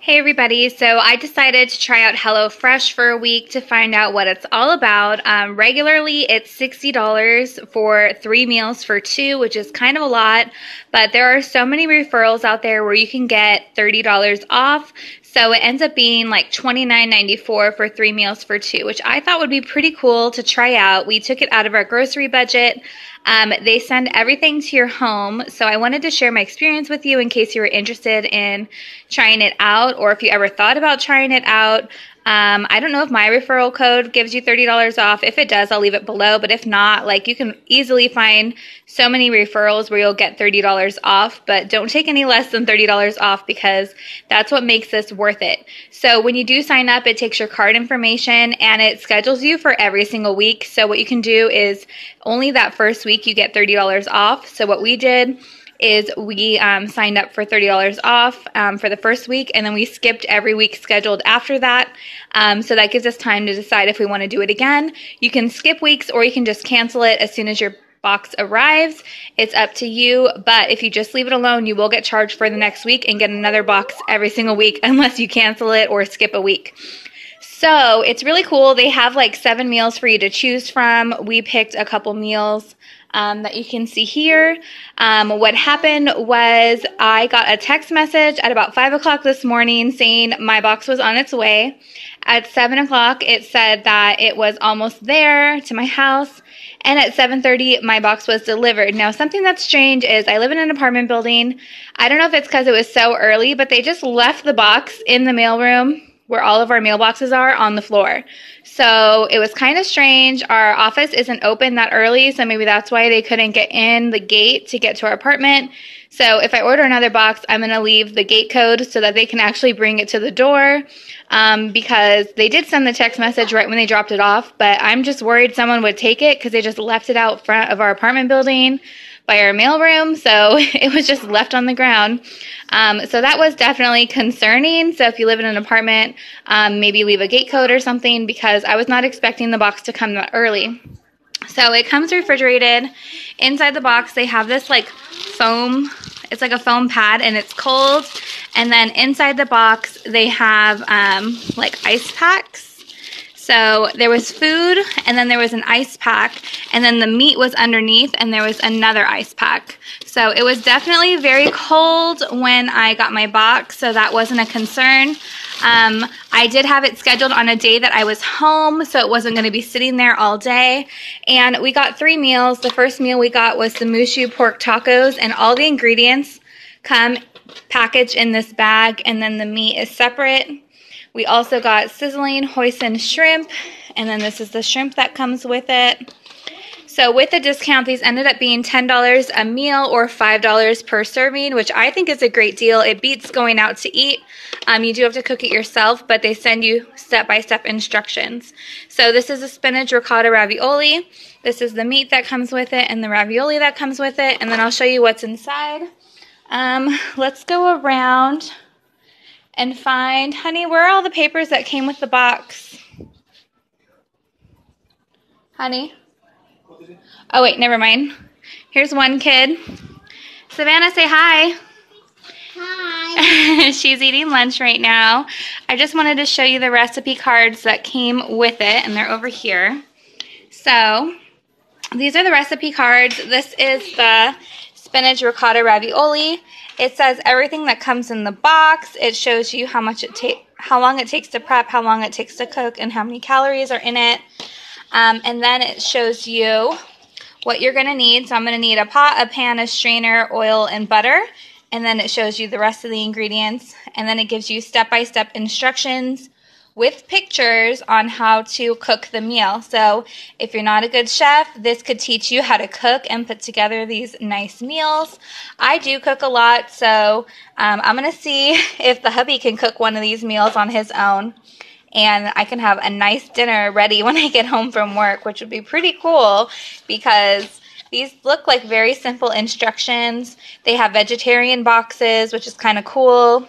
Hey everybody, so I decided to try out HelloFresh for a week to find out what it's all about. Regularly it's $60 for 3 meals for 2, which is kind of a lot, but there are so many referrals out there where you can get $30 off. So it ends up being like $29.94 for 3 meals for 2, which I thought would be pretty cool to try out. We took it out of our grocery budget. They send everything to your home, so I wanted to share my experience with you in case you were interested in trying it out, or if you ever thought about trying it out. I don't know if my referral code gives you $30 off. If it does, I'll leave it below, but if not, like, you can easily find so many referrals where you'll get $30 off, but don't take any less than $30 off because that's what makes this worth it. So when you do sign up, it takes your card information and it schedules you for every single week. So what you can do is only that first week you get $30 off. So what we did is we signed up for $30 off for the first week, and then we skipped every week scheduled after that. So that gives us time to decide if we want to do it again. You can skip weeks or you can just cancel it as soon as your box arrives. It's up to you, but if you just leave it alone, you will get charged for the next week and get another box every single week unless you cancel it or skip a week. So it's really cool. They have like 7 meals for you to choose from. We picked a couple meals that you can see here. What happened was I got a text message at about 5 o'clock this morning saying my box was on its way. At 7 o'clock, it said that it was almost there to my house. And at 7:30, my box was delivered. Now, something that's strange is I live in an apartment building. I don't know if it's because it was so early, but they just left the box in the mailroom where all of our mailboxes are on the floor. So it was kind of strange. Our office isn't open that early, so maybe that's why they couldn't get in the gate to get to our apartment. So if I order another box, I'm going to leave the gate code so that they can actually bring it to the door, because they did send the text message right when they dropped it off, but I'm just worried someone would take it because they just left it out front of our apartment building by our mailroom, so it was just left on the ground. So that was definitely concerning. So if you live in an apartment, maybe leave a gate code or something, because I was not expecting the box to come that early. So it comes refrigerated. Inside the box, they have this like foam, it's like a foam pad and it's cold. And then inside the box, they have like ice packs. So there was food, and then there was an ice pack, and then the meat was underneath, and there was another ice pack. So it was definitely very cold when I got my box, so that wasn't a concern. I did have it scheduled on a day that I was home, so it wasn't going to be sitting there all day. And we got 3 meals. The first meal we got was the Mushu pork tacos, and all the ingredients come packaged in this bag, and then the meat is separate. We also got sizzling hoisin shrimp, and then this is the shrimp that comes with it. So with the discount, these ended up being $10 a meal or $5 per serving, which I think is a great deal. It beats going out to eat. You do have to cook it yourself, but they send you step-by-step instructions. So this is a spinach ricotta ravioli. This is the meat that comes with it and the ravioli that comes with it, and then I'll show you what's inside. Let's go around and find, honey, where are all the papers that came with the box? Honey? Oh, wait, never mind. Here's one kid. Savannah, say hi. Hi. She's eating lunch right now. I just wanted to show you the recipe cards that came with it, and they're over here. So, these are the recipe cards. This is the spinach ricotta ravioli. It says everything that comes in the box. It shows you how long it takes to prep, how long it takes to cook, and how many calories are in it. And then it shows you what you're going to need. So I'm going to need a pot, a pan, a strainer, oil, and butter. And then it shows you the rest of the ingredients. And then it gives you step-by-step instructions with pictures on how to cook the meal. So if you're not a good chef, this could teach you how to cook and put together these nice meals. I do cook a lot, so I'm going to see if the hubby can cook one of these meals on his own, and I can have a nice dinner ready when I get home from work, which would be pretty cool because these look like very simple instructions. They have vegetarian boxes, which is kind of cool.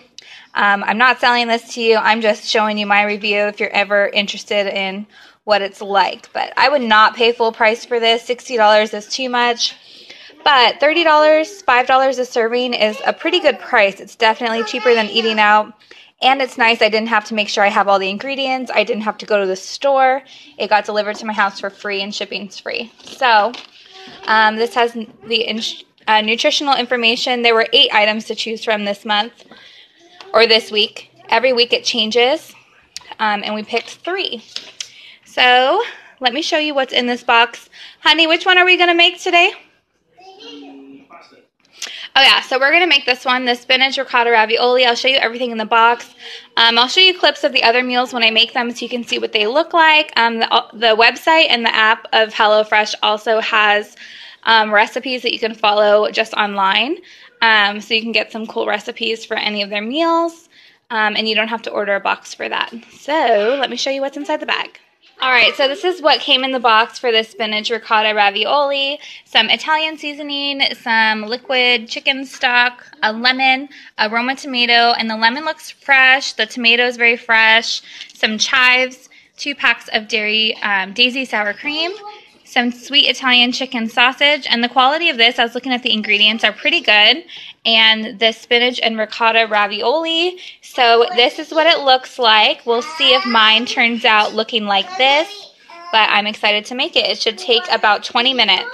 I'm not selling this to you. I'm just showing you my review if you're ever interested in what it's like. But I would not pay full price for this. $60 is too much. But $30, $5 a serving is a pretty good price. It's definitely cheaper than eating out. And it's nice, I didn't have to make sure I have all the ingredients. I didn't have to go to the store. It got delivered to my house for free and shipping's free. So this has the nutritional information. There were 8 items to choose from this month, or this week. Every week it changes, and we picked 3. So let me show you what's in this box. Honey, which one are we going to make today? Oh yeah, so we're going to make this one, the spinach ricotta ravioli. I'll show you everything in the box. I'll show you clips of the other meals when I make them so you can see what they look like. The website and the app of HelloFresh also has recipes that you can follow just online. So you can get some cool recipes for any of their meals. And you don't have to order a box for that. So let me show you what's inside the bag. Alright, so this is what came in the box for the spinach ricotta ravioli. Some Italian seasoning, some liquid chicken stock, a lemon, a Roma tomato, and the lemon looks fresh, the tomato is very fresh, some chives, 2 packs of dairy daisy sour cream, some sweet Italian chicken sausage, and the quality of this, I was looking at the ingredients, are pretty good, and the spinach and ricotta ravioli. So this is what it looks like. We'll see if mine turns out looking like this, but I'm excited to make it. It should take about 20 minutes.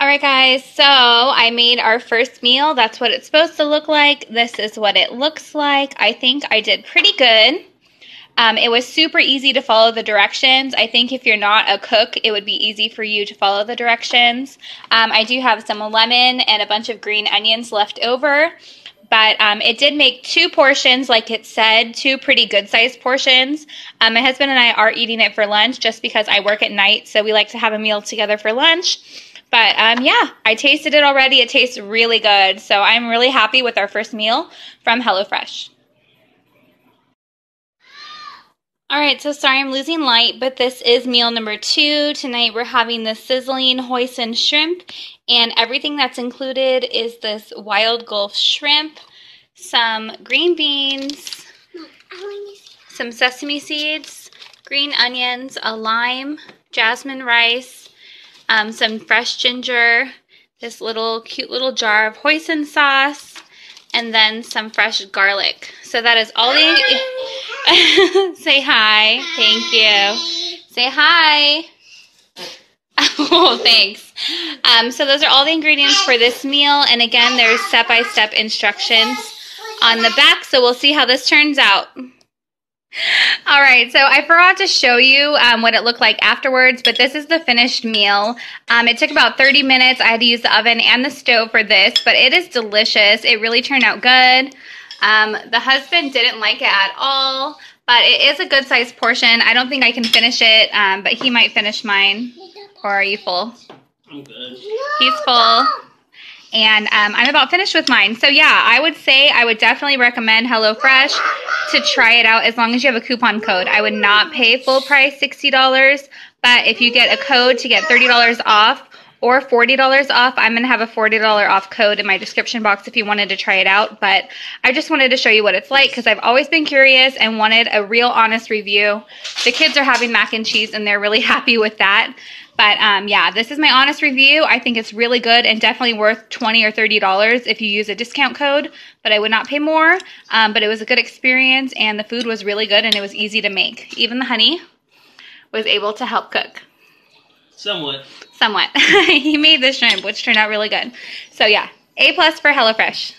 Alright guys, so I made our first meal. That's what it's supposed to look like. This is what it looks like. I think I did pretty good. It was super easy to follow the directions. I think if you're not a cook, it would be easy for you to follow the directions. I do have some lemon and a bunch of green onions left over, but it did make 2 portions, like it said, 2 pretty good-sized portions. My husband and I are eating it for lunch just because I work at night, so we like to have a meal together for lunch. But yeah, I tasted it already. It tastes really good, so I'm really happy with our first meal from HelloFresh. Alright, so sorry I'm losing light, but this is meal number 2. Tonight we're having the sizzling hoisin shrimp, and everything that's included is this wild Gulf shrimp, some green beans, some sesame seeds, green onions, a lime, jasmine rice, some fresh ginger, this cute little jar of hoisin sauce, and then some fresh garlic. So that is all the... Say hi. Thank you. Say hi. Oh, thanks. So those are all the ingredients for this meal. And again, there's step-by-step instructions on the back. So we'll see how this turns out. All right, so I forgot to show you what it looked like afterwards, but this is the finished meal. It took about 30 minutes. I had to use the oven and the stove for this, but it is delicious. It really turned out good. The husband didn't like it at all, but it is a good-sized portion. I don't think I can finish it, but he might finish mine. Or are you full? I'm good. He's full. And I'm about finished with mine. So yeah, I would say I would definitely recommend HelloFresh to try it out as long as you have a coupon code. I would not pay full price $60, but if you get a code to get $30 off or $40 off, I'm going to have a $40 off code in my description box if you wanted to try it out. But I just wanted to show you what it's like because I've always been curious and wanted a real honest review. The kids are having mac and cheese and they're really happy with that. But yeah, this is my honest review. I think it's really good and definitely worth $20 or $30 if you use a discount code, but I would not pay more. But it was a good experience and the food was really good and it was easy to make. Even the honey was able to help cook. Somewhat. Somewhat. He made the shrimp, which turned out really good. So yeah, A+ for HelloFresh.